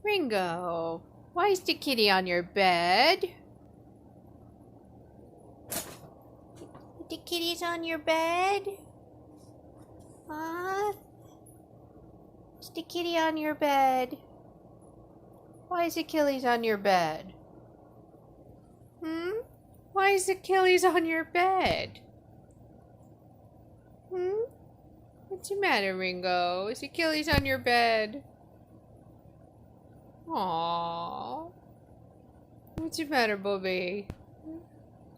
Ringo, why is the kitty on your bed? The kitty's on your bed? Huh? Is the kitty on your bed? Why is Achilles on your bed? Why is Achilles on your bed? What's the matter, Ringo? Is Achilles on your bed? Aww. What's the matter, Bobby?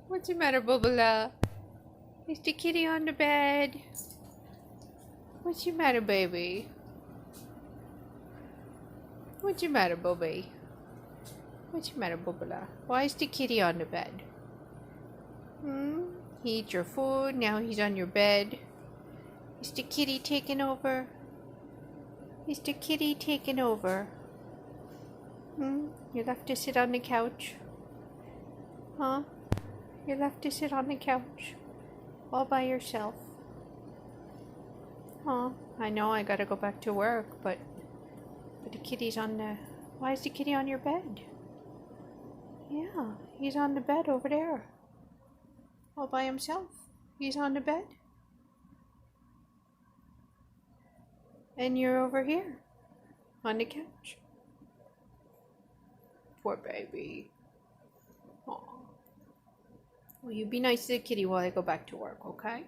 What's the matter, Bobula? Is the kitty on the bed? What's the matter, baby? What's the matter, Bobby? What's the matter, Bobula? Why is the kitty on the bed? He ate your food, now he's on your bed. Is the kitty taking over? Is the kitty taking over? You left to sit on the couch? Huh? You left to sit on the couch all by yourself? Huh? I know I gotta go back to work, but the kitty's on the... Why is the kitty on your bed? Yeah, he's on the bed over there. All by himself. He's on the bed. And you're over here on the couch. Poor baby. Aw. Well, you be nice to the kitty while I go back to work, okay?